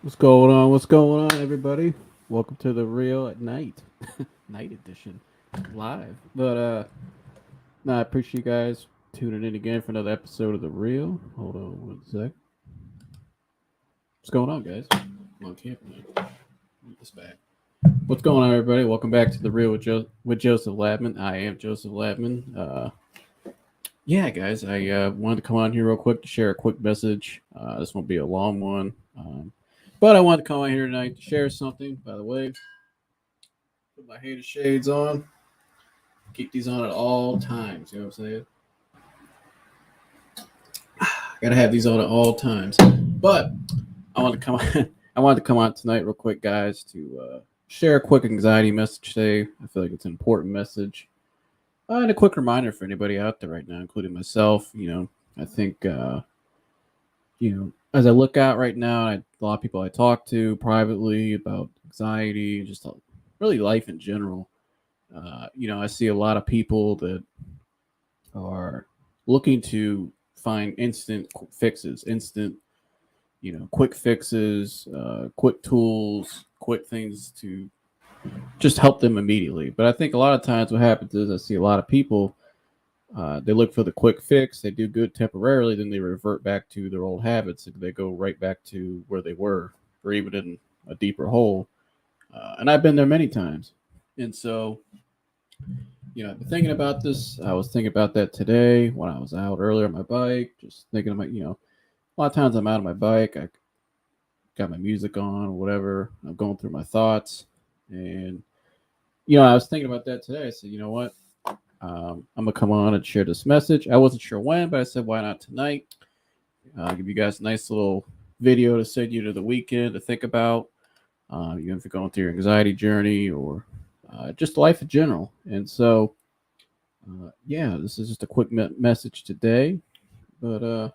What's going on? What's going on, everybody? Welcome to the Real at Night, night edition, live. No, I appreciate you guys tuning in again for another episode of the Real. Hold on one sec. What's going on, guys? I'm on camera now. Get this back. What's going on, everybody? Welcome back to the Real with Joseph Lamtman. I am Joseph Lamtman. Yeah, guys, I wanted to come on here real quick to share a quick message. This won't be a long one, but I wanted to come on here tonight to share something. By the way, put my hater shades on. Keep these on at all times. You know what I'm saying? Gotta have these on at all times. But I want to come. I wanted to come on tonight, real quick, guys, to share a quick anxiety message today. I feel like it's an important message, and a quick reminder for anybody out there right now, including myself. I think as I look out right now, a lot of people I talk to privately about anxiety, just really life in general. I see a lot of people that are looking to find instant fixes, quick fixes, quick tools, quick things to just help them immediately. But I think a lot of times what happens is I see a lot of people, they look for the quick fix, they do good temporarily, then they revert back to their old habits. They go right back to where they were, or even in a deeper hole. And I've been there many times. And so, I've been thinking about this. I was thinking about that today when I was out earlier on my bike, just thinking about, a lot of times I'm out on my bike, I got my music on or whatever. I'm going through my thoughts. And, I was thinking about that today. I said, you know what? I'm going to come on and share this message. I wasn't sure when, but I said, why not tonight? I'll give you guys a nice little video to send you to the weekend to think about. If you're going through your anxiety journey or just life in general. And so, yeah, this is just a quick message today. But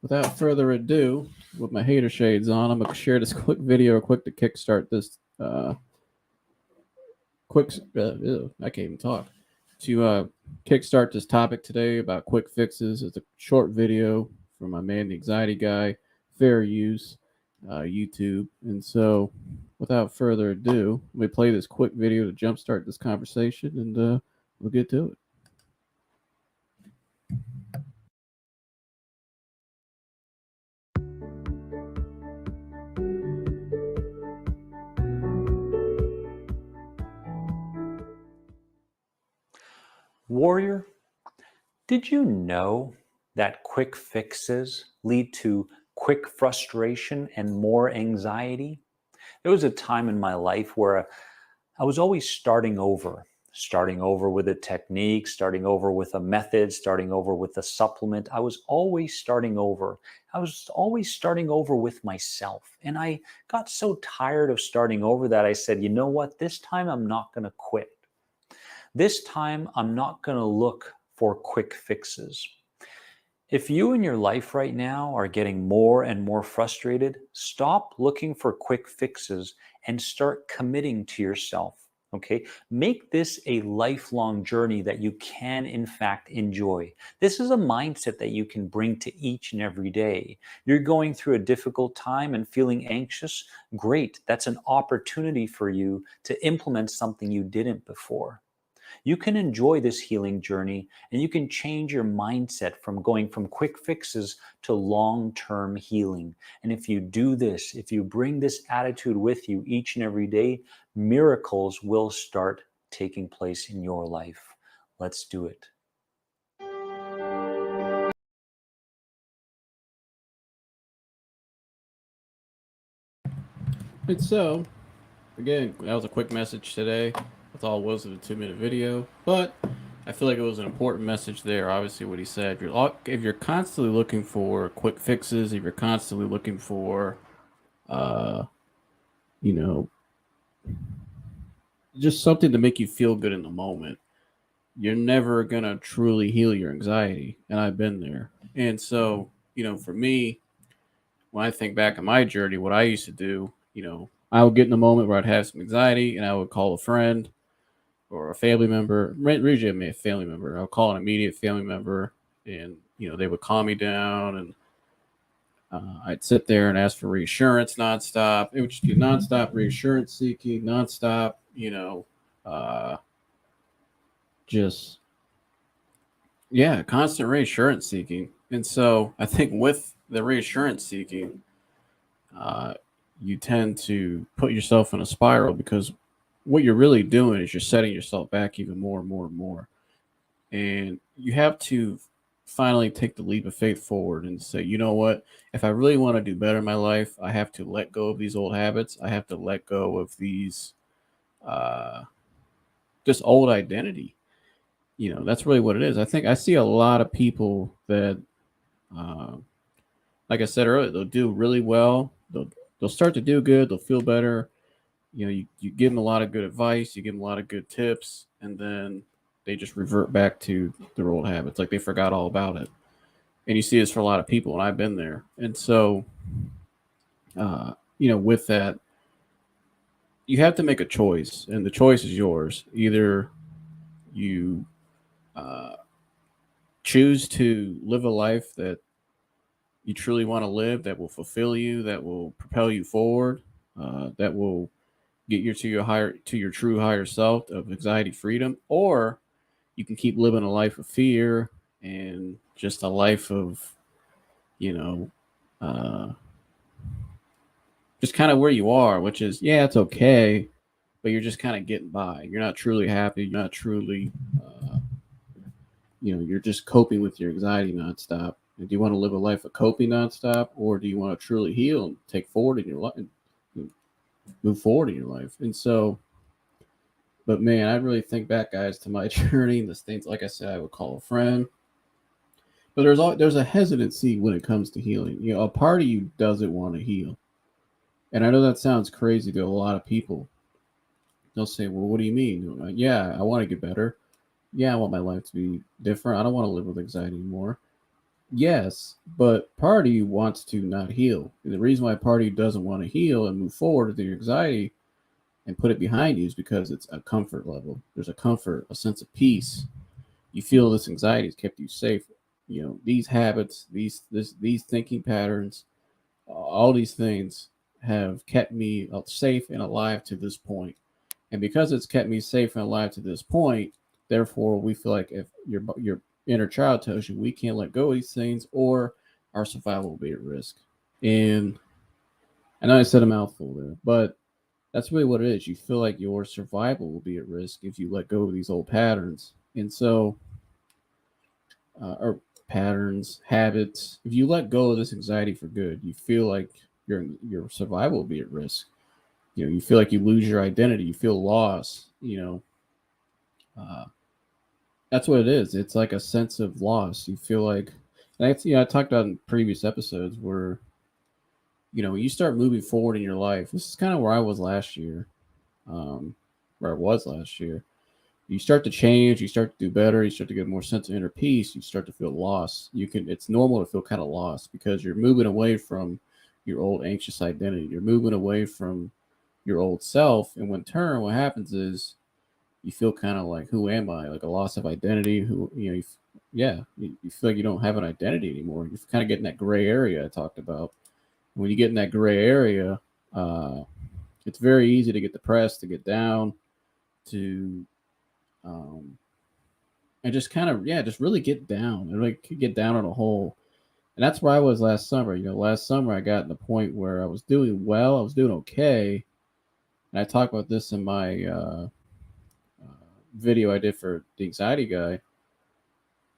without further ado, with my hater shades on, I'm going to share this quick video quick to kickstart this I can't even talk. To kickstart this topic today about quick fixes. It's a short video from my man, the anxiety guy, fair use, YouTube. And so, without further ado, let me play this quick video to jumpstart this conversation, and we'll get to it. Warrior, did you know that quick fixes lead to quick frustration and more anxiety? There was a time in my life where I was always starting over with a technique, starting over with a method, starting over with a supplement. I was always starting over. I was always starting over with myself. And I got so tired of starting over that I said, you know what? This time I'm not going to quit. This time, I'm not going to look for quick fixes. If you in your life right now are getting more and more frustrated, stop looking for quick fixes and start committing to yourself. Okay, make this a lifelong journey that you can, in fact, enjoy. This is a mindset that you can bring to each and every day. You're going through a difficult time and feeling anxious. Great. That's an opportunity for you to implement something you didn't before. You can enjoy this healing journey and you can change your mindset from going from quick fixes to long-term healing. And if you do this, if you bring this attitude with you each and every day, miracles will start taking place in your life. Let's do it. And so, again, that was a quick message today. That's all it was in a 2-minute video. But I feel like it was an important message there. Obviously, what he said. If you're constantly looking for quick fixes, if you're constantly looking for, uh, you know, just something to make you feel good in the moment, you're never gonna truly heal your anxiety. And I've been there. And so, for me, when I think back on my journey, what I used to do, I would get in a moment where I'd have some anxiety, and I would call a friend or a family member. Usually, a family member. I'll call an immediate family member, and they would calm me down, and I'd sit there and ask for reassurance nonstop. It would just be nonstop reassurance seeking, nonstop, uh, just, yeah, constant reassurance seeking. And so I think with the reassurance seeking, uh, you tend to put yourself in a spiral because what you're really doing is you're setting yourself back even more and more and more. And you have to finally take the leap of faith forward and say, you know what? If I really want to do better in my life, I have to let go of these old habits. I have to let go of these, uh, this old identity. That's really what it is. I think I see a lot of people that, uh, like I said earlier, they'll do really well. They'll start to do good. They'll feel better. You give them a lot of good advice. You give them a lot of good tips, and then they just revert back to their old habits, like they forgot all about it. And you see this for a lot of people, and I've been there. And so, uh, with that, you have to make a choice, and the choice is yours. Either you uh, choose to live a life that you truly want to live, that will fulfill you, that will propel you forward, that will get you to your true higher self of anxiety freedom, or you can keep living a life of fear and just a life of you know uh, just kind of where you are, which is, yeah, it's okay, but you're just kind of getting by. You're not truly happy. You're not truly, uh, you're just coping with your anxiety nonstop. And do you want to live a life of coping nonstop, or do you want to truly heal and take forward in your life, and move forward in your life? And so, but man, I really think back, guys, to my journey and the things, like I said, I would call a friend. But there's a hesitancy when it comes to healing. A part of you doesn't want to heal, and I know that sounds crazy to a lot of people. They'll say, "Well, what do you mean?" Like, yeah, I want to get better. Yeah, I want my life to be different. I don't want to live with anxiety anymore. Yes, but part of you wants to not heal. And the reason why part of you doesn't want to heal and move forward with your anxiety and put it behind you is because it's a comfort level. There's a comfort, a sense of peace. You feel this anxiety has kept you safe. These habits, these thinking patterns, all these things have kept me safe and alive to this point. And because it's kept me safe and alive to this point, therefore we feel like if your inner child tells you we can't let go of these things, or our survival will be at risk. And I know I said a mouthful there, but that's really what it is. You feel like your survival will be at risk if you let go of these old patterns. And so, or patterns, habits, if you let go of this anxiety for good, you feel like your survival will be at risk. You feel like you lose your identity. You feel lost. Uh, that's what it is. It's like a sense of loss. You feel like, and I talked about in previous episodes where you start moving forward in your life. This is kind of where I was last year, um, where I was last year. You start to change. You start to do better. You start to get more sense of inner peace. You start to feel lost. It's normal to feel kind of lost because you're moving away from your old anxious identity. You're moving away from your old self, and when turn, what happens is you feel kind of like, who am I? Like a loss of identity. You feel like you don't have an identity anymore. You kind of get in that gray area I talked about. When you get in that gray area, uh, it's very easy to get depressed, to get down, to um, and just kind of, yeah, just really get down and like get down on a hole. And that's where I was last summer. Last summer I got to the point where I was doing well, I was doing okay, and I talked about this in my video I did for the anxiety guy.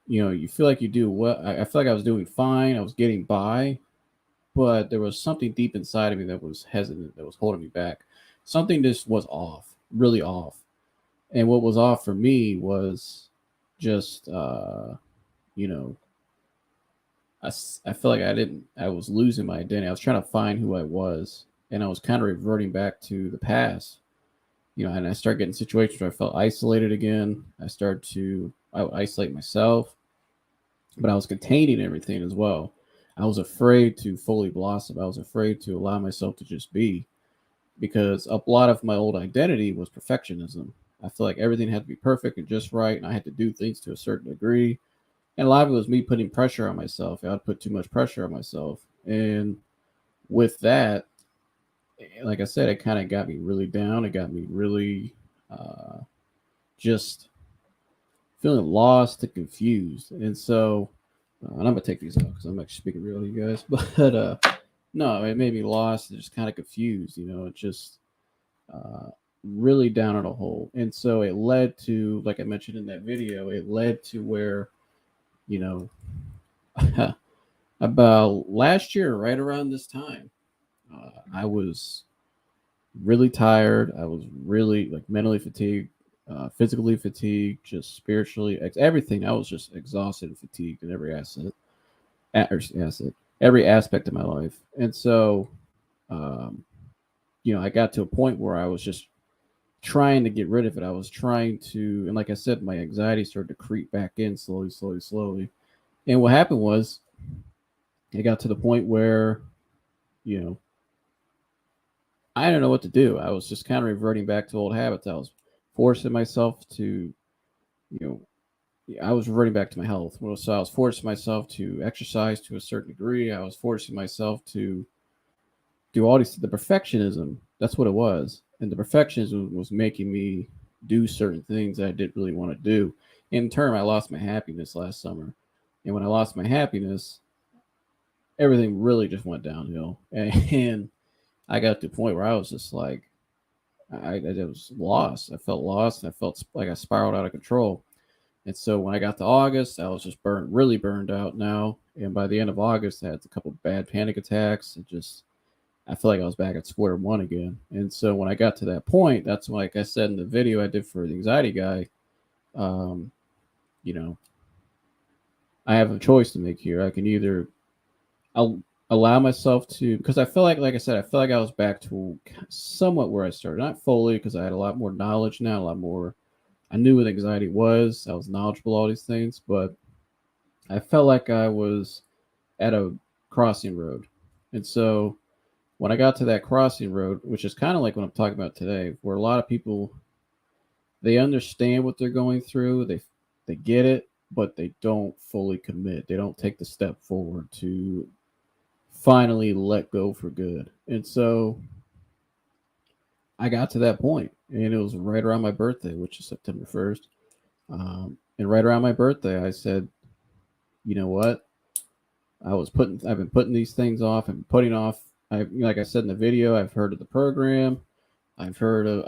You feel like you do well. I feel like I was doing fine. I was getting by, but there was something deep inside of me that was hesitant, that was holding me back. Something just was off, really off. And what was off for me was just, you know, I feel like I was losing my identity. I was trying to find who I was, and I was kind of reverting back to the past. And I started getting situations where I felt isolated again. I would isolate myself, but I was containing everything as well. I was afraid to fully blossom. I was afraid to allow myself to just be, because a lot of my old identity was perfectionism. I feel like everything had to be perfect and just right, and I had to do things to a certain degree. And a lot of it was me putting pressure on myself. I would put too much pressure on myself. And with that, like I said, it kind of got me really down. It got me really just feeling lost and confused. And so, and I'm gonna take these out because I'm actually speaking real to you guys. But no, it made me lost and just kind of confused. It just uh, really down in a hole. And so it led to, like I mentioned in that video, it led to where you know about last year, right around this time, I was really tired. I was really like mentally fatigued, physically fatigued, just spiritually, everything. I was just exhausted and fatigued in every asset, every aspect of my life. And so, um, I got to a point where I was just trying to get rid of it. I was trying to, and like I said, my anxiety started to creep back in slowly, slowly, slowly. And what happened was, it got to the point where, you know, I didn't know what to do. I was just kind of reverting back to old habits. I was forcing myself to, you know, I was reverting back to my health. Well, so I was forcing myself to exercise to a certain degree. I was forcing myself to do all these, the perfectionism. That's what it was. And the perfectionism was making me do certain things that I didn't really want to do. In turn, I lost my happiness last summer. And when I lost my happiness, everything really just went downhill. And I got to the point where I was just like, I was lost. I felt lost. And I felt like I spiraled out of control. And so when I got to August, I was just really burned out now. And by the end of August, I had a couple bad panic attacks. I feel like I was back at square one again. And so when I got to that point, that's when, like I said in the video I did for the anxiety guy, um, you know, I have a choice to make here. I can either I'll allow myself to, because I feel like I said, I feel like I was back to somewhat where I started, not fully, because I had a lot more knowledge now, a lot more. I knew what anxiety was. I was knowledgeable all these things, but I felt like I was at a crossing road. And so when I got to that crossing road, which is kind of like what I'm talking about today, where a lot of people, they understand what they're going through, they get it, but they don't fully commit. They don't take the step forward to finally let go for good. And so I got to that point, and it was right around my birthday, which is September 1st. And right around my birthday, I said, you know what? I've been putting these things off and putting off. Like I said in the video, I've heard of the program. I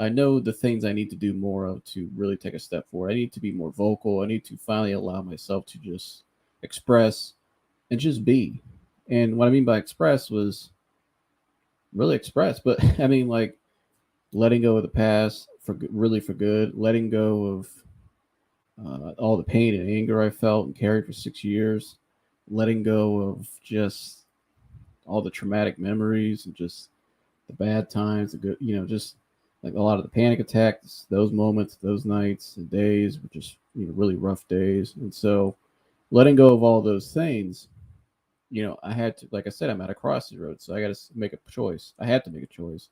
know the things I need to do more of to really take a step forward. I need to be more vocal. I need to finally allow myself to just express and just be. And what I mean by express was really express, but I mean like letting go of the past for really for good, letting go of all the pain and anger I felt and carried for 6 years, letting go of just all the traumatic memories and just the bad times, the good, just like a lot of the panic attacks, those moments, those nights and days were just really rough days. And so letting go of all those things, I had to, like I said, I'm at a crossing road, so I got to make a choice. I had to make a choice.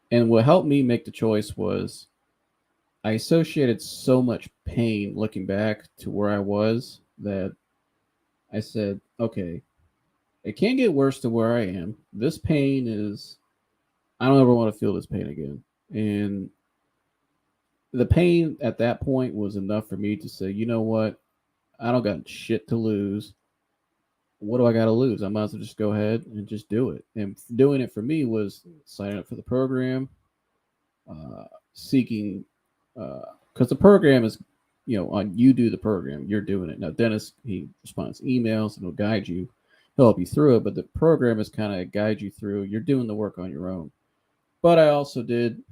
And what helped me make the choice was I associated so much pain looking back to where I was that I said, okay, it can't get worse to where I am. This pain is, I don't ever want to feel this pain again. And the pain at that point was enough for me to say, you know what? I don't got shit to lose. What do I got to lose? I might as well just go ahead and just do it. And doing it for me was signing up for the program, uh, seeking, because the program is, on you do the program, you're doing it. Now, Dennis, he responds to emails and he'll guide you, he'll help you through it, but the program is kind of guide you through. You're doing the work on your own. But I also did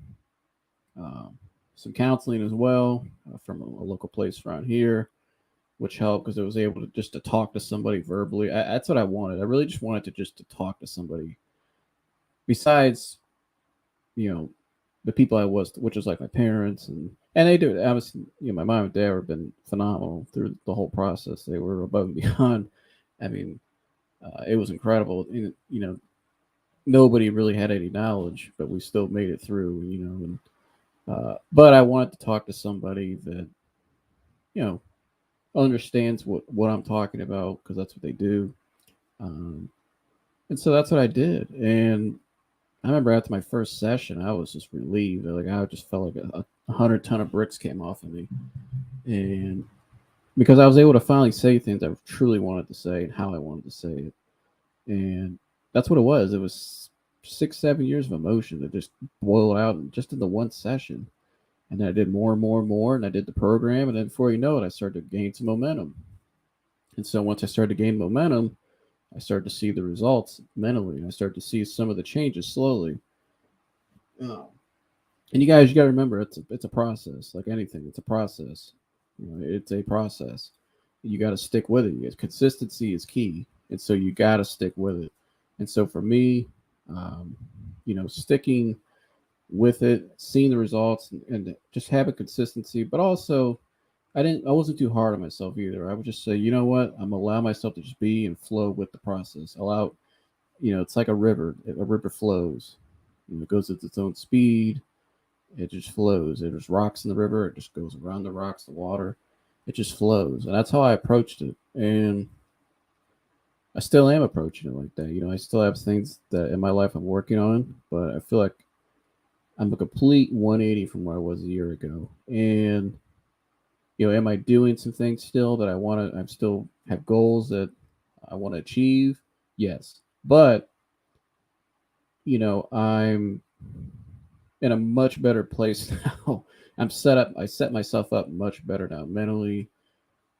um, some counseling as well from a local place around here, which helped because I was able to just to talk to somebody verbally. That's what I wanted. I really just wanted to just to talk to somebody besides, you know, the people I was, which was like my parents and they do. I was, my mom and dad have been phenomenal through the whole process. They were above and beyond. I mean, it was incredible. Nobody really had any knowledge, but we still made it through. And but I wanted to talk to somebody that you know understands what I'm talking about because that's what they do. Um, And so that's what I did. And I remember after my first session, I was just relieved. Like I just felt like a 100 ton of bricks came off of me, and because I was able to finally say things I truly wanted to say and how I wanted to say it, and that's what it was. It was 6, 7 years of emotion that just boiled out just in the one session. And then I did more and more and more, and I did the program, and then before you know it, I started to gain some momentum. And so once I started to gain momentum, I started to see the results mentally, and I started to see some of the changes slowly. Oh. And you guys, you got to remember, it's a process. Like anything, it's a process. It's a process. You got to stick with it. Consistency is key, and so you got to stick with it. And so for me, um, sticking with it, seeing the results, and just having consistency, but also I wasn't too hard on myself either. I would just say, you know what, I'm gonna allow myself to just be and flow with the process. Allow, it's like a river. A river flows. It goes at its own speed. It just flows. There's rocks in the river. It just goes around the rocks, the water. It just flows, and that's how I approached it. And I still am approaching it like that. I still have things that in my life I'm working on, but I feel like I'm a complete 180 from where I was a year ago. And am I doing some things still that I want to? I'm still have goals that I want to achieve. Yes, but I'm in a much better place now. I'm set up. I set myself up much better now, mentally,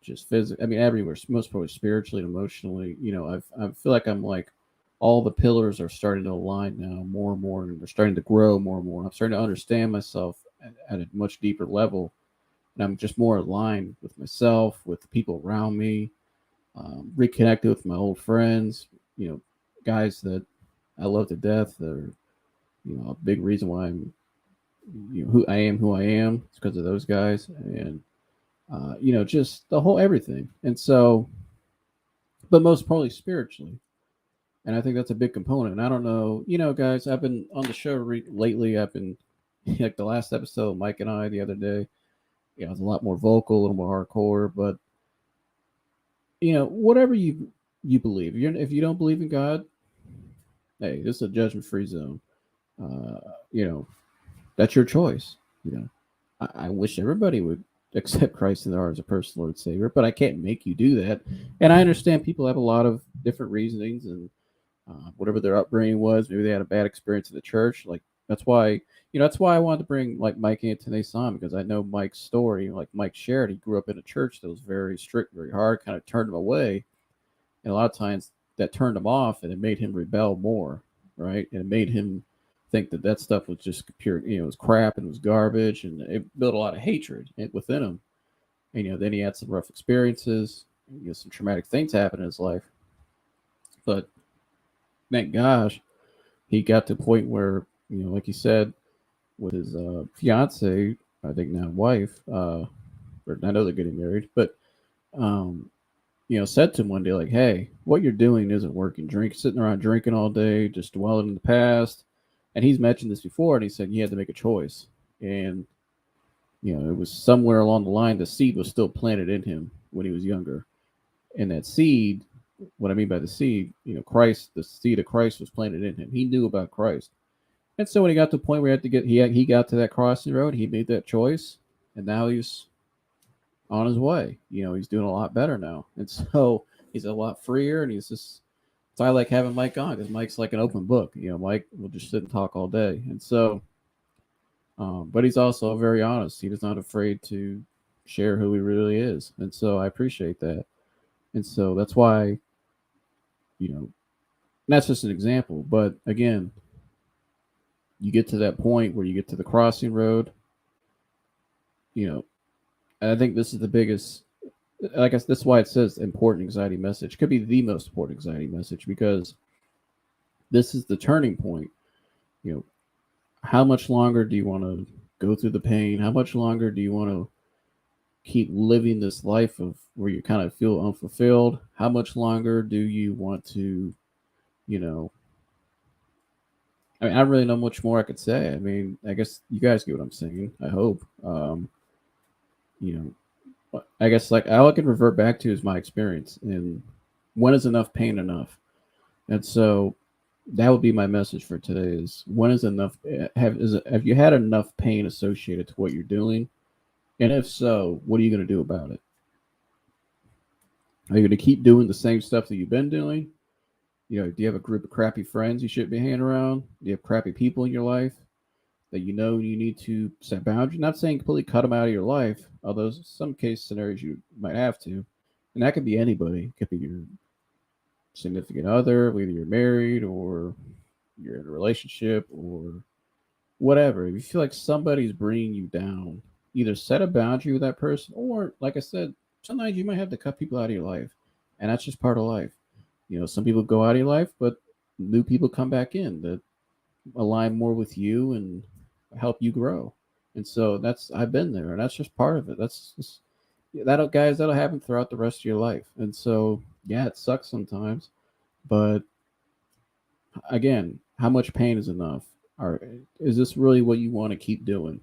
just physically. I mean, everywhere. Most probably spiritually and emotionally. I feel like I'm like all the pillars are starting to align now more and more, and they're starting to grow more and more. I'm starting to understand myself at a much deeper level, and I'm just more aligned with myself, with the people around me, reconnected with my old friends. Guys that I love to death. They're a big reason why I'm who I am. It's because of those guys, and just the whole everything. And so, but most probably spiritually. And I think that's a big component. And I don't know, guys, I've been on the show lately. I've been like the last episode, Mike and I the other day. It's a lot more vocal, a little more hardcore. But whatever you believe, if you don't believe in God, hey, this is a judgment-free zone. Uh, you know, that's your choice. I wish everybody would accept Christ in their heart as a personal Lord and Savior, but I can't make you do that. And I understand people have a lot of different reasonings and whatever their upbringing was. Maybe they had a bad experience in the church. Like that's why I wanted to bring like Mike Antonis on, because I know Mike's story. Like Mike shared, he grew up in a church that was very strict, very hard, kind of turned him away, and a lot of times that turned him off, and it made him rebel more, right? And it made him think that that stuff was just pure, it was crap and it was garbage, and it built a lot of hatred within him. And then he had some rough experiences, some traumatic things happen in his life, but thank gosh he got to a point where, like you said, with his fiance, I think now wife, or I know they're getting married, but um, said to him one day, like, "Hey, what you're doing isn't working. Sitting around drinking all day, just dwelling in the past." And he's mentioned this before, and he said he had to make a choice, and it was somewhere along the line the seed was still planted in him when he was younger, and that seed. What I mean by the seed, Christ, the seed of Christ was planted in him. He knew about Christ. And so when he got to the point where he had to he got to that crossing road, he made that choice, and now he's on his way. He's doing a lot better now, and so he's a lot freer, and he's just. So I like having Mike on because Mike's like an open book. Mike will just sit and talk all day, and so. But he's also very honest. He's not afraid to share who he really is, and so I appreciate that. And so that's why, that's just an example. But again, you get to that point where you get to the crossing road, you know, and I think this is the biggest. I guess that's why it says important anxiety message. Could be the most important anxiety message because this is the turning point. You know, how much longer do you want to go through the pain? How much longer do you want to keep living this life of where you kind of feel unfulfilled? How much longer do you want to, you know, I don't really know much more I could say. I mean, I guess you guys get what I'm saying. I hope. You I guess like all I can revert back to is my experience and when is enough pain enough? And so that would be my message for today: is when is enough? Have you had enough pain associated to what you're doing? And if so, what are you going to do about it? Are you going to keep doing the same stuff that you've been doing? Do you have a group of crappy friends you shouldn't be hanging around? Do you have crappy people in your life that you know you need to set boundaries? Not saying completely cut them out of your life, although some case scenarios you might have to. And that could be anybody. It could be your significant other, whether you're married or you're in a relationship or whatever. If you feel like somebody's bringing you down, either set a boundary with that person, or like I said, sometimes you might have to cut people out of your life, and that's just part of life. Some people go out of your life, but new people come back in that align more with you and help you grow. And so that's I've been there, and that's just part of it. That's just that'll happen throughout the rest of your life. And so yeah, it sucks sometimes, but again, how much pain is enough? Or is this really what you want to keep doing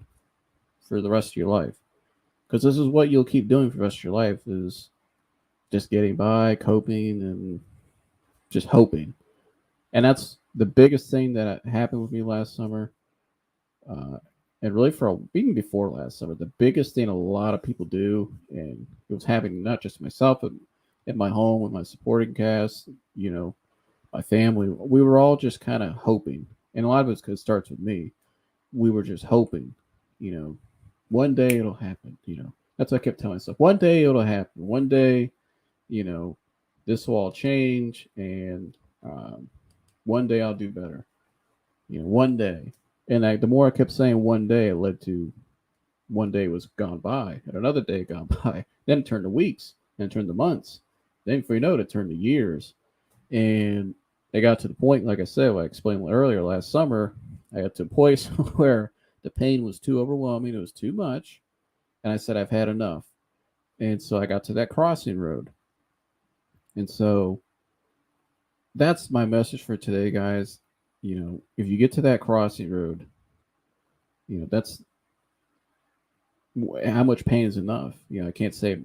for the rest of your life? Because this is what you'll keep doing for the rest of your life is just getting by, coping, and just hoping. And that's the biggest thing that happened with me last summer. Uh, and really even before last summer, the biggest thing a lot of people do, and it was happening not just myself, but at my home with my supporting cast, my family, we were all just kind of hoping. And a lot of it's because it starts with me. We were just hoping, you know, one day it'll happen. That's what I kept telling myself. One day it'll happen. One day, you know, this will all change, and one day I'll do better. One day. And the more I kept saying one day, it led to one day was gone by, and another day gone by. Then it turned to weeks, then it turned to months. Then before you know it, it turned to years. And it got to the point, like I said, like I explained earlier, last summer, I got to a place where the pain was too overwhelming. It was too much. And I said, I've had enough. And so I got to that crossing road. And so that's my message for today, guys. If you get to that crossing road, that's how much pain is enough. I can't say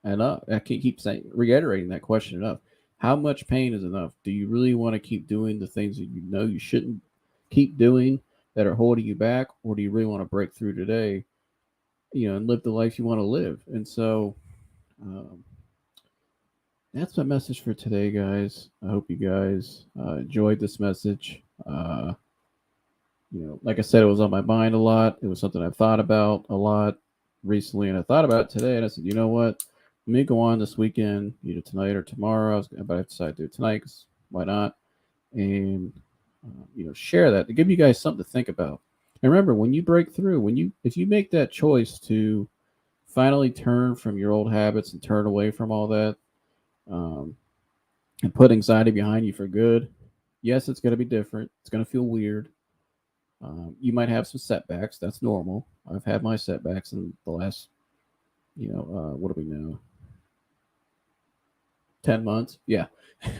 enough. I can't keep saying, reiterating that question enough. How much pain is enough? Do you really want to keep doing the things that you know you shouldn't keep doing that are holding you back, or do you really want to break through today, and live the life you want to live? And so, um, that's my message for today, guys. I hope you guys enjoyed this message. Like I said, it was on my mind a lot. It was something I've thought about a lot recently, and I thought about it today. And I said, you know what? Let me go on this weekend, either tonight or tomorrow. But I decided to do it tonight because why not? And share that to give you guys something to think about. And remember, when you break through, if you make that choice to finally turn from your old habits and turn away from all that, um, and put anxiety behind you for good, yes, it's going to be different. It's going to feel weird. You might have some setbacks. That's normal. I've had my setbacks in the last, what do we know? 10 months. Yeah.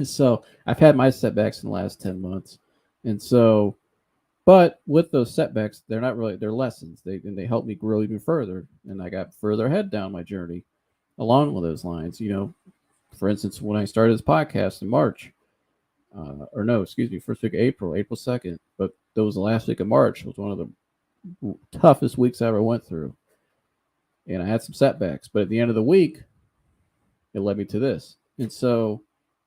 So I've had my setbacks in the last 10 months. And so, but with those setbacks, they're lessons. They help me grow even further. And I got further ahead down my journey along with those lines. For instance, when I started this podcast in March, or no, excuse me, first week of April 2nd, but that was the last week of March, was one of the toughest weeks I ever went through. And I had some setbacks, but at the end of the week, it led me to this. And so,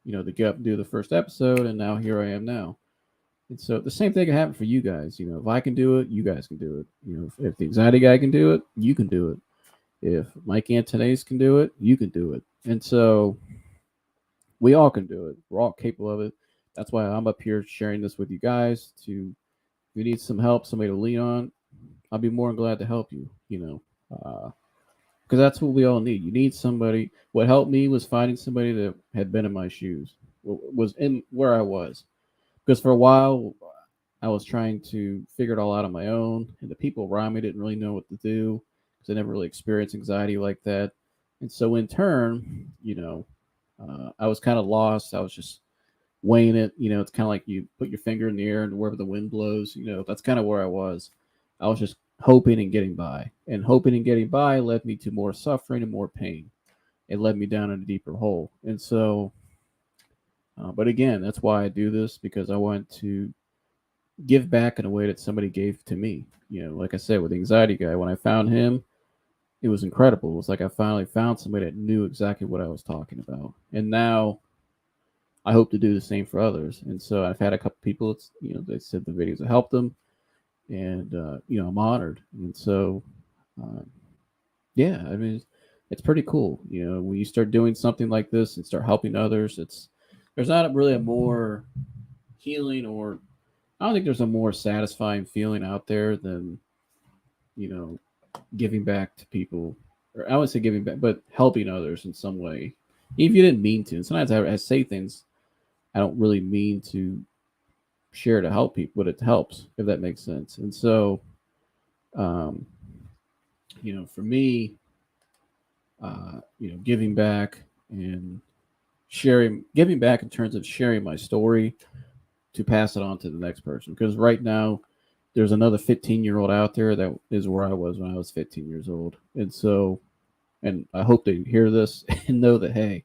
to get up and do the first episode, and now here I am now. And so the same thing can happen for you guys. If I can do it, you guys can do it. If the anxiety guy can do it, you can do it. If Mike Antonis can do it, you can do it. And so we all can do it. We're all capable of it. That's why I'm up here sharing this with you guys. If you need some help, somebody to lean on, I'll be more than glad to help you. Because that's what we all need. You need somebody. What helped me was finding somebody that had been in my shoes, was in where I was. Because for a while, I was trying to figure it all out on my own, and the people around me didn't really know what to do because I never really experienced anxiety like that. And so, in turn, I was kind of lost. I was just weighing it. It's kind of like you put your finger in the air and wherever the wind blows. That's kind of where I was. I was just hoping and getting by, and hoping and getting by led me to more suffering and more pain. It led me down in a deeper hole. And so, But again, that's why I do this, because I want to give back in a way that somebody gave to me. Like I said, with the anxiety guy, when I found him, it was incredible. It was like I finally found somebody that knew exactly what I was talking about. And now I hope to do the same for others. And so I've had a couple people, they said the videos have helped them, and I'm honored. And so, uh, yeah, I mean, it's pretty cool. When you start doing something like this and start helping others, there's not really a more healing, or I don't think there's a more satisfying feeling out there than you know giving back to people, or I would say giving back, but helping others in some way, even if you didn't mean to. And sometimes I say things I don't really mean to share to help people, but it helps, if that makes sense. And so, um, for me, giving back and giving back in terms of sharing my story to pass it on to the next person. Because right now, there's another 15-year-old out there that is where I was when I was 15 years old. And so, and I hope they hear this and know that, hey,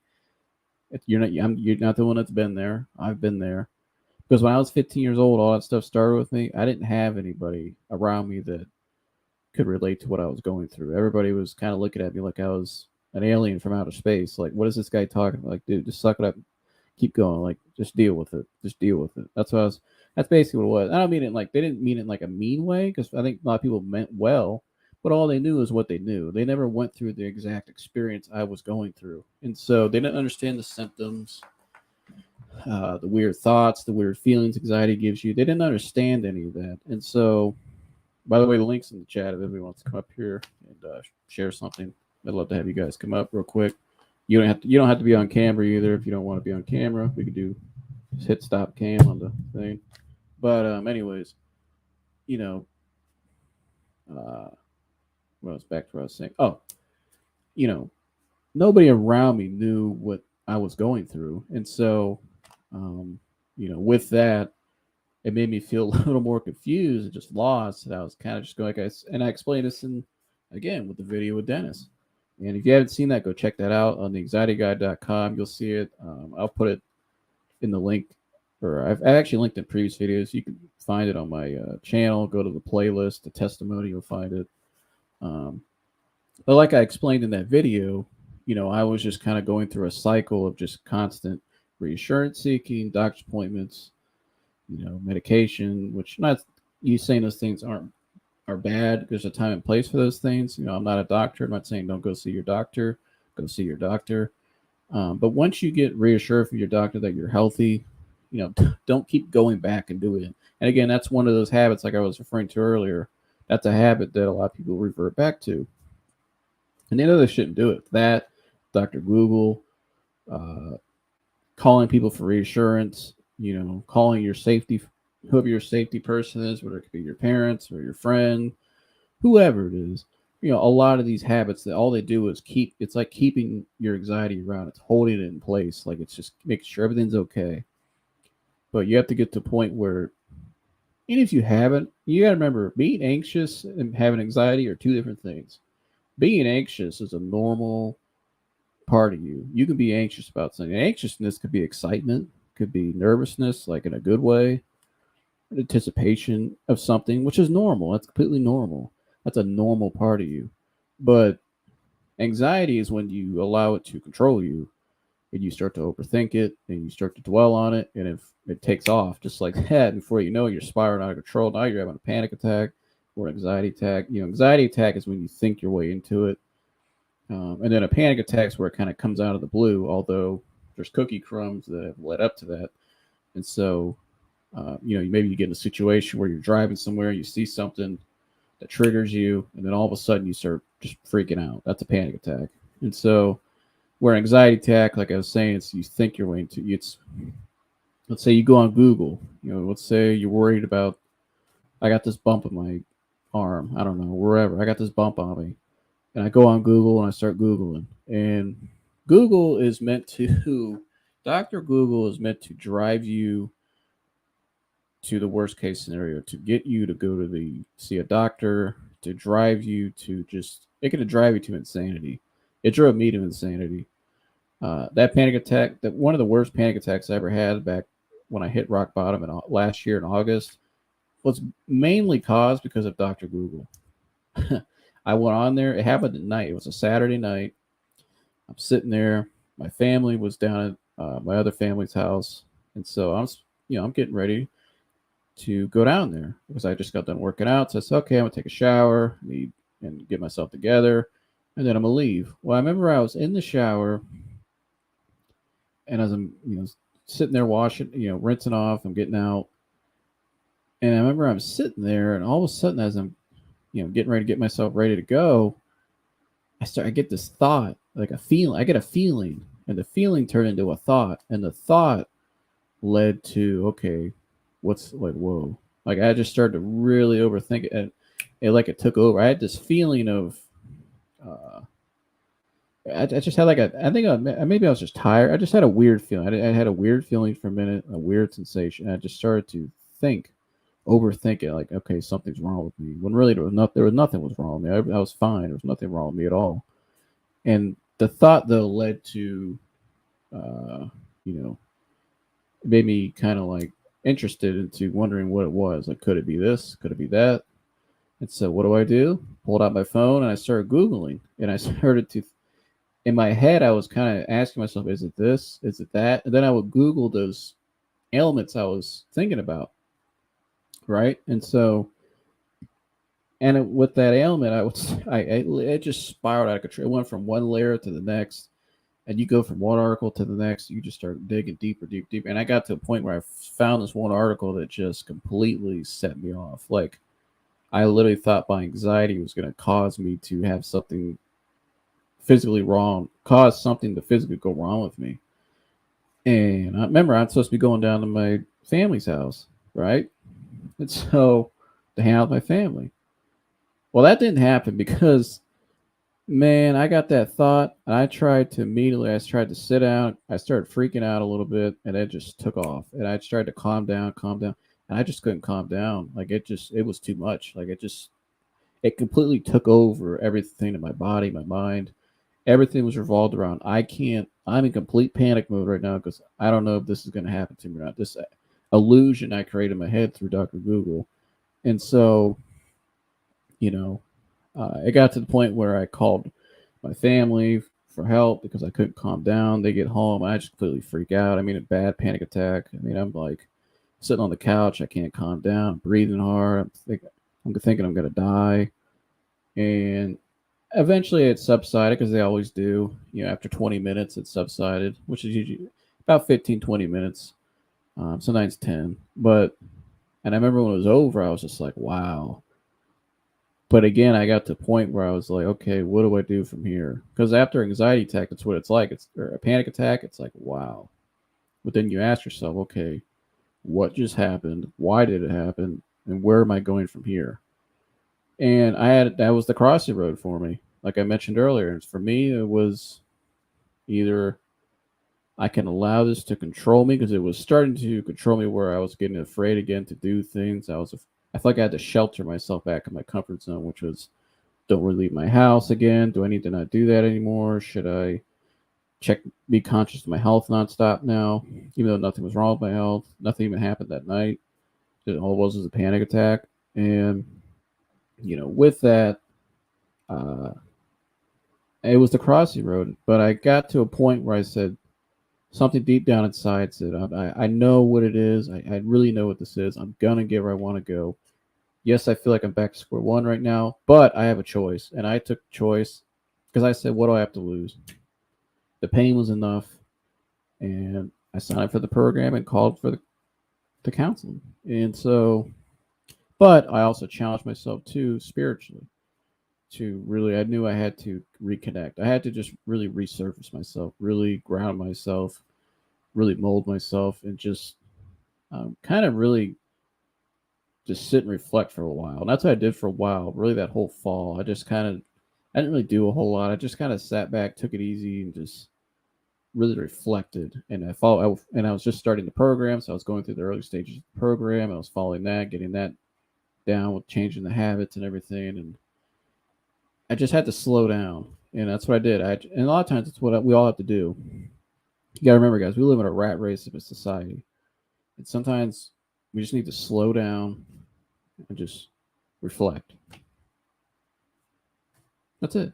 you're not the one that's been there. I've been there. Because when I was 15 years old, all that stuff started with me. I didn't have anybody around me that could relate to what I was going through. Everybody was kind of looking at me like I was an alien from outer space. Like, what is this guy talking about? Like, dude, just suck it up, keep going. Like, just deal with it. Just deal with it. That's what I was. That's basically what it was. I don't mean it like they didn't mean it in like a mean way, because I think a lot of people meant well, but all they knew is what they knew. They never went through the exact experience I was going through, and so they didn't understand the symptoms, the weird thoughts, the weird feelings anxiety gives you. They didn't understand any of that, and so. By the way, the link's in the chat if anybody wants to come up here and share something. I'd love to have you guys come up real quick. You don't have to be on camera either if you don't want to be on camera. We could do just hit stop cam on the thing. But anyways, you know, uh, well, it's back to what I was saying. Oh, you know, nobody around me knew what I was going through, and so, um, with that, it made me feel a little more confused and just lost. And I was kind of just going, like and I explained this again with the video with Dennis. And if you haven't seen that, go check that out on the anxietyguide.com. You'll see it. I'll put it in the link, or I've actually linked in previous videos. You can find it on my channel. Go to the playlist, the testimony, you'll find it. Um, but like I explained in that video, I was just kind of going through a cycle of just constant reassurance seeking, doctor's appointments, medication, which not you saying those things are bad. There's a time and place for those things. I'm not a doctor. I'm not saying don't go see your doctor. Go see your doctor. But once you get reassured from your doctor that you're healthy, don't keep going back and doing it. And again, that's one of those habits, like I was referring to earlier. That's a habit that a lot of people revert back to, and they know they shouldn't do it. That Dr. Google, uh, calling people for reassurance, calling your safety, whoever your safety person is, whether it could be your parents or your friend, whoever it is. A lot of these habits that all they do is it's like keeping your anxiety around. It's holding it in place. Like it's just making sure everything's okay. But you have to get to a point where, even if you haven't, you got to remember being anxious and having anxiety are two different things. Being anxious is a normal part of you. You can be anxious about something. Anxiousness could be excitement, could be nervousness, like in a good way, anticipation of something, which is normal. That's completely normal. That's a normal part of you. But anxiety is when you allow it to control you, and you start to overthink it and you start to dwell on it. And if it takes off just like that, before you know it, you're spiraling out of control. Now you're having a panic attack or anxiety attack. Anxiety attack is when you think your way into it. And then a panic attack is where it kind of comes out of the blue, although there's cookie crumbs that have led up to that. And so, maybe you get in a situation where you're driving somewhere, you see something that triggers you, and then all of a sudden you start just freaking out. That's a panic attack. And so, where anxiety attack, like I was saying, it's you think your way into it's. Let's say you go on Google. Let's say you're worried about. I got this bump in my arm. I don't know, wherever. I got this bump on me, and I go on Google and I start Googling. And Google is meant to, Dr. Google is meant to drive you to the worst case scenario, to get you to go to see a doctor, to drive you to it could drive you to insanity. It drove me to insanity. That panic attack, that one of the worst panic attacks I ever had back when I hit rock bottom last year in August, was mainly caused because of Dr. Google. I went on there. It happened at night. It was a Saturday night. I'm sitting there. My family was down at my other family's house, and so I'm getting ready to go down there because I just got done working out. So I said, okay, I'm gonna take a shower, and get myself together, and then I'm gonna leave. Well, I remember I was in the shower, and as I'm sitting there washing, rinsing off, I'm getting out, and I remember I'm sitting there, and all of a sudden, as I'm getting ready to get myself ready to go, I get this thought, like a feeling. I get a feeling, and the feeling turned into a thought, and the thought led to, okay, what's like, whoa, like I just started to really overthink it, and it took over. I had this feeling of, uh, I just had like I think maybe I was just tired. I just had a weird feeling. I had a weird feeling for a minute, a weird sensation. I just started to think, overthink it, like, okay, something's wrong with me. When really there was nothing was wrong with me. I was fine. There was nothing wrong with me at all. And the thought though led to, uh, you know, it made me kind of like interested into wondering what it was. Like, could it be this? Could it be that? And so, what do I do? Pulled out my phone and I started Googling. And I started to, in my head, I was kind of asking myself, is it this? Is it that? And then I would Google those ailments I was thinking about. Right. And so, with that ailment, it just spiraled out of control. It went from one layer to the next, and you go from one article to the next. You just start digging deeper, deeper. And I got to a point where I found this one article that just completely set me off. Like, I literally thought my anxiety was going to cause me to have something physically wrong, cause something to physically go wrong with me. And I remember I'm supposed to be going down to my family's house, right? And so to hang out with my family. Well, that didn't happen because, man, I got that thought, and I tried to immediately. I tried to sit down. I started freaking out a little bit, and it just took off. And I tried to calm down, and I just couldn't calm down. Like, it was too much. Like, it completely took over everything in my body, my mind. Everything was revolved around. I can't. I'm in complete panic mode right now because I don't know if this is going to happen to me or not. This illusion I created in my head through Dr. Google, and so you know, it got to the point where I called my family for help because I couldn't calm down. They get home, I just completely freak out. I mean, a bad panic attack. I mean, I'm like sitting on the couch, I can't calm down, breathing hard. I'm thinking I'm gonna die, and eventually it subsided because they always do. After 20 minutes, it subsided, which is usually about 15, 20 minutes. Sometimes 10. And I remember when it was over, I was just like, wow. But again, I got to a point where I was like, okay, what do I do from here? Because after anxiety attack, that's what it's like. It's or a panic attack. It's like, wow. But then you ask yourself, okay, what just happened? Why did it happen? And where am I going from here? And that was the crossing road for me. Like I mentioned earlier, for me, it was either I can allow this to control me because it was starting to control me where I was getting afraid again to do things. I felt like I had to shelter myself back in my comfort zone, which was don't really leave my house again. Do I need to not do that anymore? Should I be conscious of my health nonstop now, even though nothing was wrong with my health? Nothing even happened that night. It all was a panic attack. And, with that, uh, it was the crossing road. But I got to a point where I said, something deep down inside said, I know what it is. I really know what this is. I'm going to get where I want to go. Yes, I feel like I'm back to square one right now, but I have a choice. And I took choice because I said, what do I have to lose? The pain was enough. And I signed up for the program and called for the counseling. And so, but I also challenged myself too spiritually to really, I knew I had to reconnect. I had to just really resurface myself, really ground myself, really mold myself, and just kind of really just sit and reflect for a while. And that's what I did for a while, really that whole fall. I didn't really do a whole lot. I just kind of sat back, took it easy, and just really reflected. And I was just starting the program. So I was going through the early stages of the program. I was following that, getting that down with changing the habits and everything. And I just had to slow down. And that's what I did. And a lot of times it's what we all have to do. You gotta remember, guys, we live in a rat race of a society, and sometimes we just need to slow down and just reflect. That's it.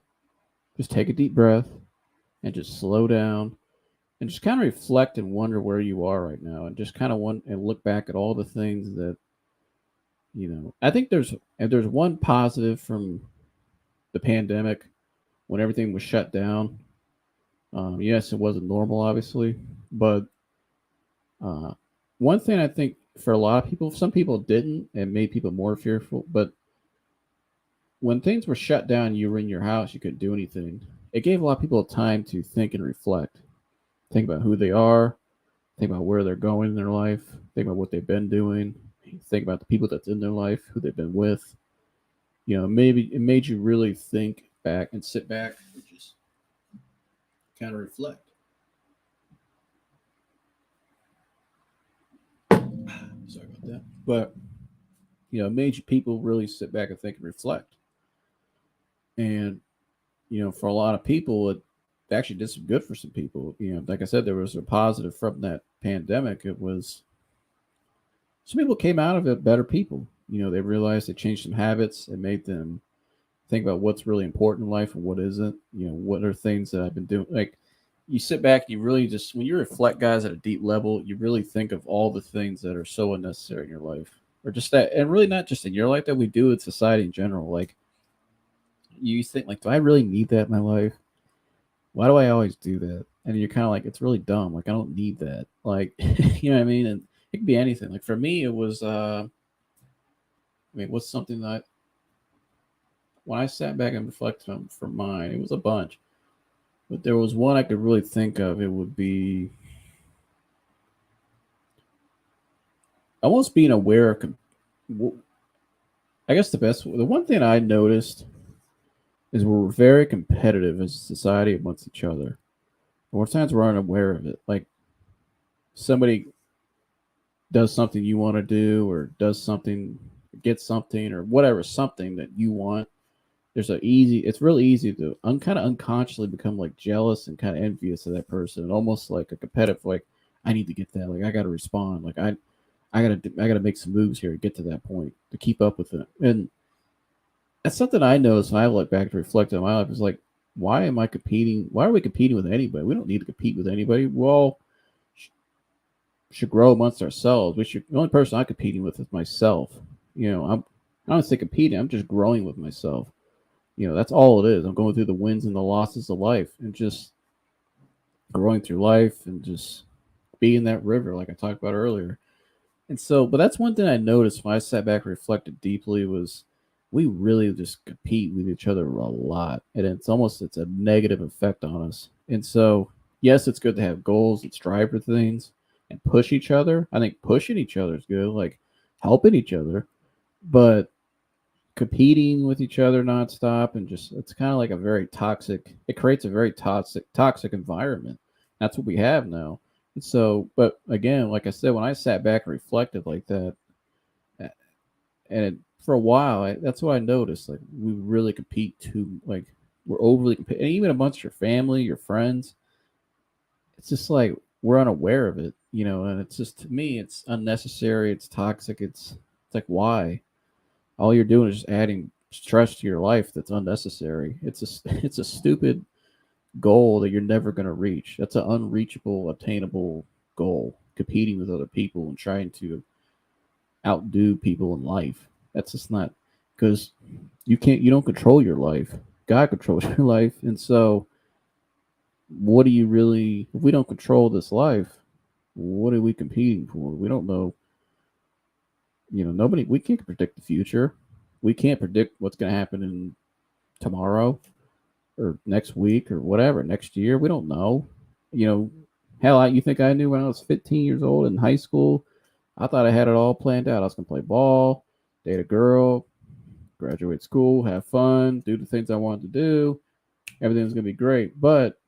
Just take a deep breath and just slow down and just kind of reflect and wonder where you are right now, and just kind of want and look back at all the things that I think there's if there's one positive from the pandemic when everything was shut down. Yes, it wasn't normal, obviously, but uh, one thing I think for a lot of people, some people didn't, and made people more fearful. But when things were shut down, you were in your house, you couldn't do anything. It gave a lot of people time to think and reflect, think about who they are, think about where they're going in their life, think about what they've been doing, think about the people that's in their life, who they've been with. Maybe it made you really think back and sit back and just kind of reflect. Sorry about that. But it made you people really sit back and think and reflect. And for a lot of people, it actually did some good for some people. Like I said, there was a positive from that pandemic. It was some people came out of it better people. They realized they changed some habits and made them think about what's really important in life and what isn't. What are things that I've been doing? Like you sit back, you really just when you reflect, guys, at a deep level, you really think of all the things that are so unnecessary in your life, or just that, and really not just in your life, that we do in society in general. Like you think, like, do I really need that in my life? Why do I always do that? And you're kind of like, it's really dumb. Like I don't need that. Like you know what I mean? And it could be anything. Like for me, it was. What's something that when I sat back and reflected on for mine, it was a bunch. But there was one I could really think of. It would be almost being aware of. I guess the one thing I noticed is we're very competitive as a society amongst each other. More times we're unaware of it. Like somebody does something you want to do, or does something, gets something, or whatever, something that you want. It's really easy to kind of unconsciously become like jealous and kind of envious of that person, and almost like a competitive, like I need to get that, like I got to respond, like I gotta make some moves here to get to that point to keep up with it. And that's something I noticed when I look back to reflect on my life, is like, why am I competing? Why are we competing with anybody? We don't need to compete with anybody. We all should grow amongst ourselves. The only person I'm competing with is myself. I don't say competing, I'm just growing with myself. That's all it is. I'm going through the wins and the losses of life, and just growing through life, and just being that river like I talked about earlier. And so, but that's one thing I noticed when I sat back and reflected deeply, was we really just compete with each other a lot. And it's a negative effect on us. And so, yes, it's good to have goals and strive for things and push each other. I think pushing each other is good, like helping each other. But competing with each other nonstop, and just, it's kind of like a very toxic, it creates a very toxic environment. That's what we have now. And so, but again, like I said, when I sat back and reflected like that, and for a while, that's what I noticed. Like we really compete too, like we're overly and even amongst your family, your friends. It's just like we're unaware of it, and it's just, to me, it's unnecessary. It's toxic. It's like, why? All you're doing is just adding stress to your life that's unnecessary. It's a stupid goal that you're never going to reach. That's an unreachable, attainable goal. Competing with other people and trying to outdo people in life. That's just not, because you don't control your life. God controls your life. And so what do you really, if we don't control this life, what are we competing for? We don't know. Nobody, we can't predict the future. We can't predict what's going to happen in tomorrow, or next week, or whatever, next year. We don't know. You know, hell, you think I knew when I was 15 years old in high school? I thought I had it all planned out. I was going to play ball, date a girl, graduate school, have fun, do the things I wanted to do. Everything was going to be great. But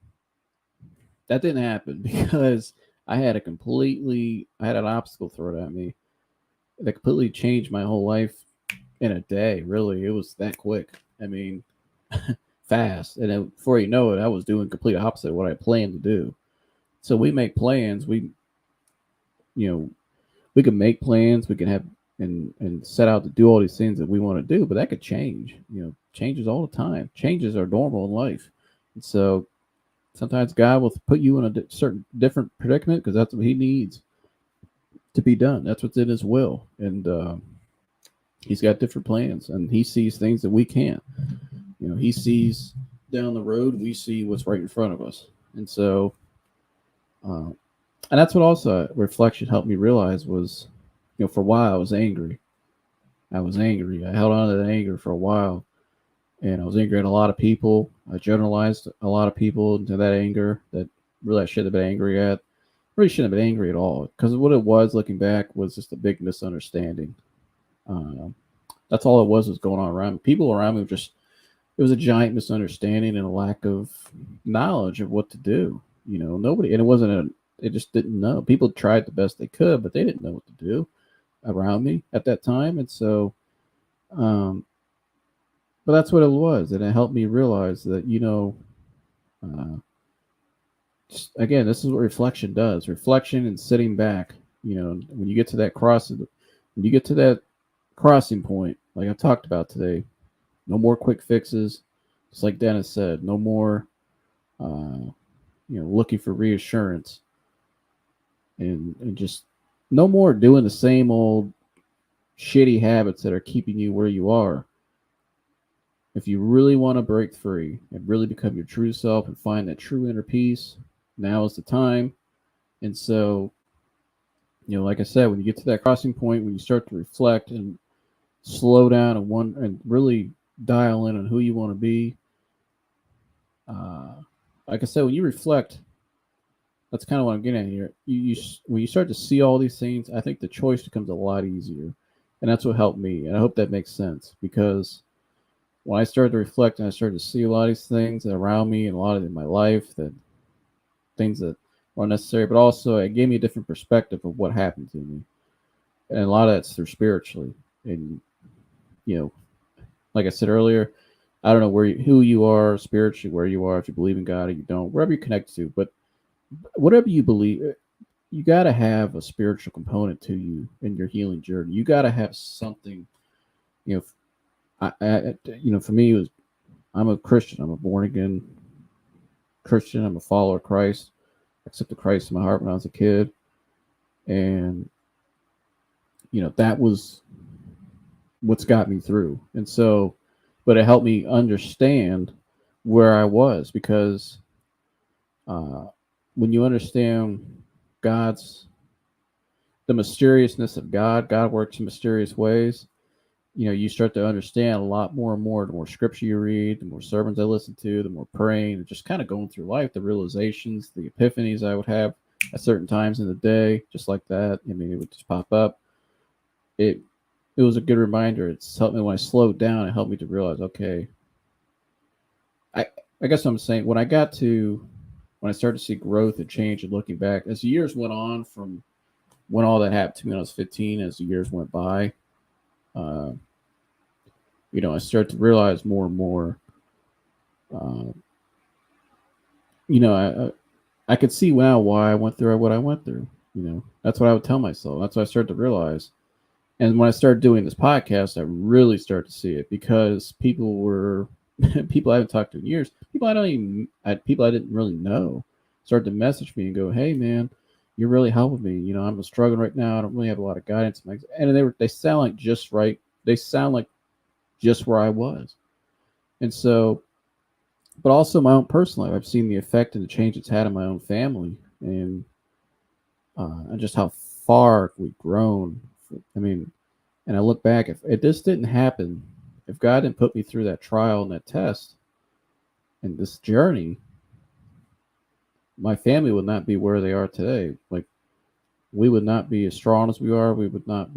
that didn't happen because I had an obstacle thrown at me that completely changed my whole life in a day. Really, it was that quick. I mean, fast. And then before you know it, I was doing complete opposite of what I planned to do. So we make plans. You know, we can make plans. We can have and set out to do all these things that we want to do, but that could change. Changes all the time. Changes are normal in life, and so sometimes God will put you in a certain different predicament because that's what He needs to be done. That's what's in His will, and He's got different plans, and He sees things that we can't. He sees down the road. We see what's right in front of us, and so, uh, and that's what also reflection helped me realize was, for a while I was angry. I was angry. I held on to that anger for a while, and I was angry at a lot of people. I generalized a lot of people into that anger that really I should have been angry at. Really shouldn't have been angry at all because what it was, looking back, was just a big misunderstanding. Um, that's all it was going on around me. People around me were just, it was a giant misunderstanding and a lack of knowledge of what to do. Nobody, and it wasn't they just didn't know. People tried the best they could, but they didn't know what to do around me at that time. And so, um, but that's what it was. And it helped me realize that, uh, again, this is what reflection does. Reflection and sitting back, when you get to that when you get to that crossing point, like I talked about today, no more quick fixes. Just like Dennis said, no more, looking for reassurance, and just no more doing the same old shitty habits that are keeping you where you are. If you really want to break free and really become your true self and find that true inner peace, now is the time. And so, like I said, when you get to that crossing point, when you start to reflect and slow down and really dial in on who you want to be, uh, like I said, when you reflect, that's kind of what I'm getting at here. When you start to see all these things, I think the choice becomes a lot easier, and that's what helped me. And I hope that makes sense because when I started to reflect and I started to see a lot of these things around me and a lot of in my life, that things that are necessary, but also it gave me a different perspective of what happened to me, and a lot of that's through spiritually. And you know, like I said earlier, I don't know who you are spiritually, where you are, if you believe in God or you don't, wherever you connect to, but whatever you believe, you got to have a spiritual component to you in your healing journey. You got to have something. You know, for me, I'm a Christian. I'm a born again Christian. I'm a follower of Christ. I accepted Christ in my heart when I was a kid, and that was what's got me through. And so, but it helped me understand where I was because uh, when you understand God's the mysteriousness of God, God works in mysterious ways. You start to understand a lot more and more. The more scripture you read, the more sermons I listen to, the more praying, and just kind of going through life, the realizations, the epiphanies I would have at certain times in the day, just like that. I mean, it would just pop up. It it was a good reminder. It's helped me when I slowed down. It helped me to realize, okay, I I guess what I'm saying when I started to see growth and change and looking back as the years went on from when all that happened to me when I was 15, as the years went by, uh, I started to realize more and more. Uh, I could see now why I went through what I went through. That's what I would tell myself. That's what I started to realize. And when I started doing this podcast, I really started to see it because people were people I haven't talked to in years, people I didn't really know, started to message me and go, "Hey, man, you're really helping me. I'm struggling right now. I don't really have a lot of guidance." And they sound like just right. They sound like just where I was. And so, but also my own personal life, I've seen the effect and the change it's had in my own family, and just how far we've grown. I mean, and I look back, if this didn't happen, if God didn't put me through that trial and that test and this journey, my family would not be where they are today. Like, we would not be as strong as we are. We would not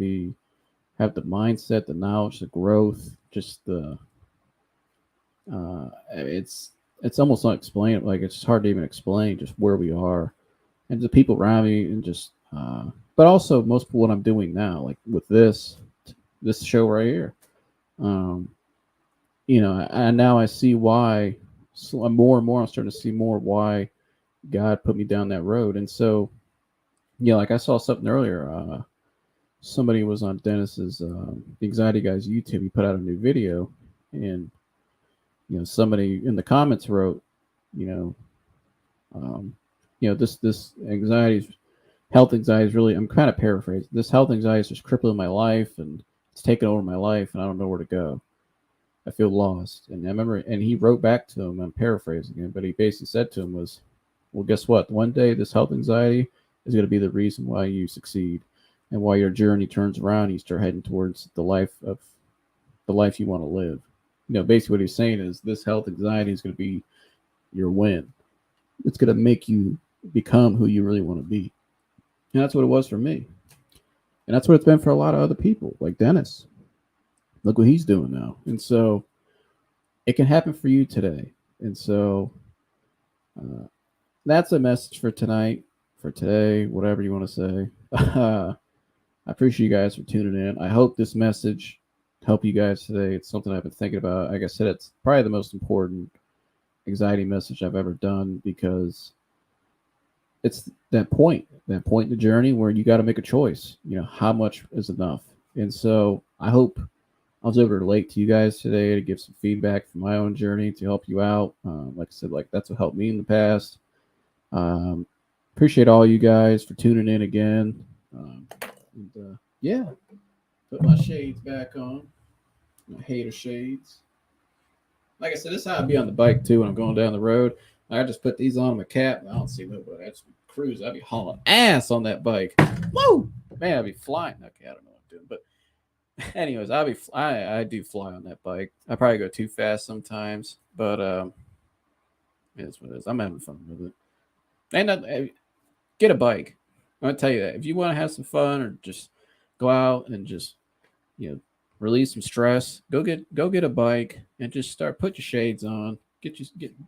have the mindset, the knowledge, the growth, just it's almost unexplainable. Like, it's hard to even explain just where we are and the people around me, and just but also most of what I'm doing now, like with this show right here. Um, and now I see why. So more and more, I'm starting to see more why God put me down that road. And so, like I saw something earlier. Somebody was on Dennis's the anxiety guy's YouTube. He put out a new video, and somebody in the comments wrote, you know, um, this anxiety, health anxiety is really. I'm kind of paraphrasing. This health anxiety is just crippling my life, and it's taking over my life, and I don't know where to go. I feel lost. And I remember, and he wrote back to him. I'm paraphrasing it, but he basically said to him was, "Well, guess what? One day this health anxiety is going to be the reason why you succeed, and why your journey turns around. And you start heading towards the life you want to live." Basically what he's saying is this health anxiety is going to be your win. It's going to make you become who you really want to be. And that's what it was for me. And that's what it's been for a lot of other people, like Dennis. Look what he's doing now. And so it can happen for you today. And so uh, that's a message for tonight, for today, whatever you want to say. I appreciate you guys for tuning in. I hope this message helped you guys today. It's something I've been thinking about. Like I said, it's probably the most important anxiety message I've ever done, because it's that point in the journey where you got to make a choice. How much is enough? And so I hope I was able to relate to you guys today, to give some feedback from my own journey to help you out. Like I said, like that's what helped me in the past. Um, Appreciate all you guys for tuning in again. Yeah, put my shades back on. My hater shades. Like I said, this is how I be on the bike too when I'm going down the road. I just put these on my cap. I don't see nobody. I just cruise. I'd be hauling ass on that bike. Woo! Man, I'd be flying. Okay, I don't know what I'm doing, but anyways, I do fly on that bike. I probably go too fast sometimes, but it's what it is. I'm having fun with it. And get a bike. I'm gonna tell you that if you want to have some fun or just go out and just you know release some stress, go get a bike and just start. Put your shades on.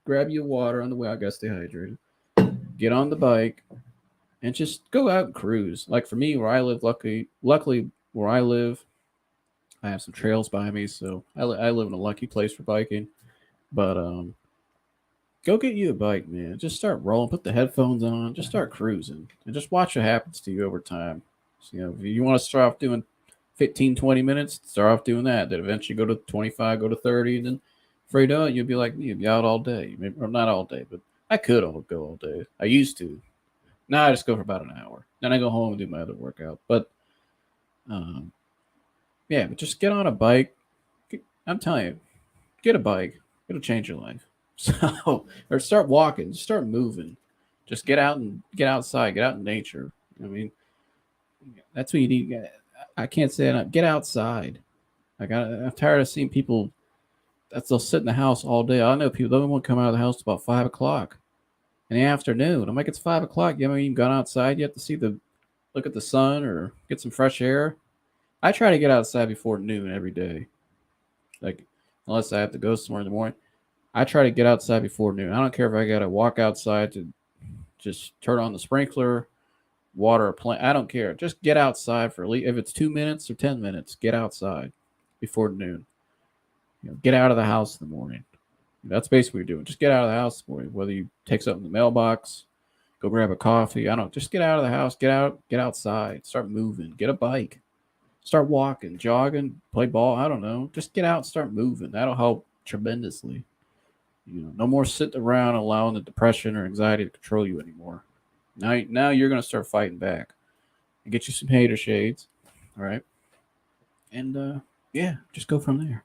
Grab your water on the way. I gotta stay hydrated. Get on the bike and just go out and cruise. Like for me, where I live, luckily where I live, I have some trails by me, so I live in a lucky place for biking. But go get you a bike, man. Just start rolling. Put the headphones on. Just start cruising, and just watch what happens to you over time. So, if you want to start off doing 15, 20 minutes, start off doing that. Then eventually go to 25, go to 30, and then before you know it, you'll be like me. You'll be out all day. Maybe, or not all day, but I could all go all day. I used to. Now I just go for about an hour. Then I go home and do my other workout. But um, yeah, but just get on a bike. I'm telling you, get a bike. It'll change your life. So, or start walking, just start moving. Just get out and get outside, get out in nature. I mean, that's what you need. I can't say enough. Get outside. I'm tired of seeing people they'll sit in the house all day. I know people, they don't want to come out of the house about 5 o'clock in the afternoon. I'm like, it's 5 o'clock. You haven't even gone outside yet to look at the sun or get some fresh air. I try to get outside before noon every day. Like, unless I have to go somewhere in the morning. I try to get outside before noon. I don't care if I got to walk outside to just turn on the sprinkler, water a plant. I don't care. Just get outside for at least, if it's 2 minutes or 10 minutes, get outside before noon. Get out of the house in the morning. That's basically what you're doing. Just get out of the house in the morning. Whether you take something in the mailbox, go grab a coffee. I don't. Just get out of the house. Get outside. Start moving. Get a bike. Start walking, jogging, play ball. I don't know. Just get out and start moving. That'll help tremendously. No more sitting around allowing the depression or anxiety to control you anymore. Now you're gonna start fighting back and get you some hater shades, all right? And yeah, just go from there.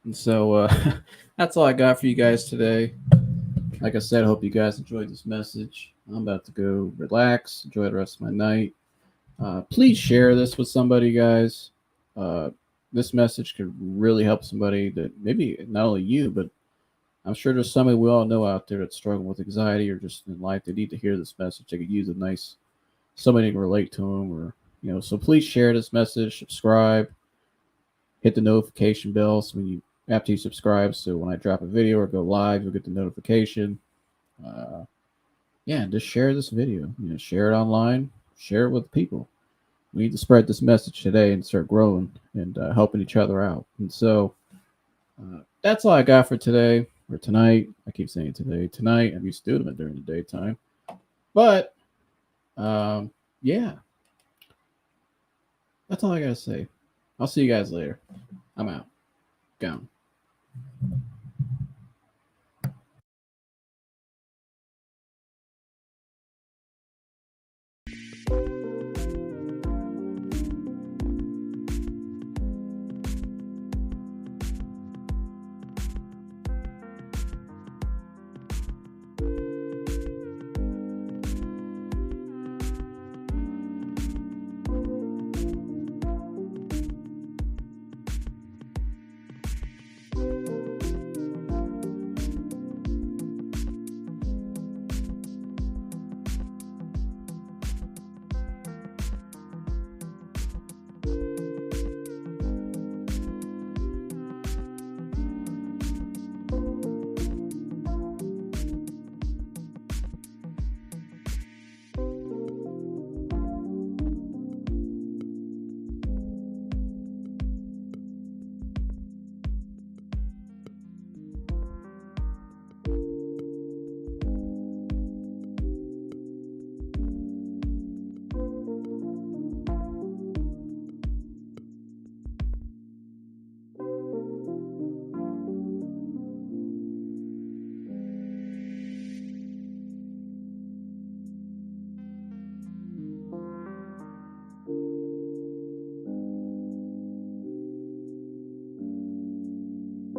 And so that's all I got for you guys today. Like I said, I hope you guys enjoyed this message. I'm about to go relax, enjoy the rest of my night. Please share this with somebody, guys. Uh, this message could really help somebody that maybe not only you, but I'm sure there's somebody we all know out there that's struggling with anxiety or just in life. They need to hear this message. They could use a nice somebody to relate to them, or So please share this message, subscribe, hit the notification bell so when you after you subscribe, so when I drop a video or go live, you'll get the notification. Uh, yeah, just share this video. Share it online, share it with people. We need to spread this message today and start growing and helping each other out. And so that's all I got for today. or tonight. I keep saying today, tonight. I'm used to doing it during the daytime. But yeah, that's all I gotta say. I'll see you guys later. I'm out. Gone.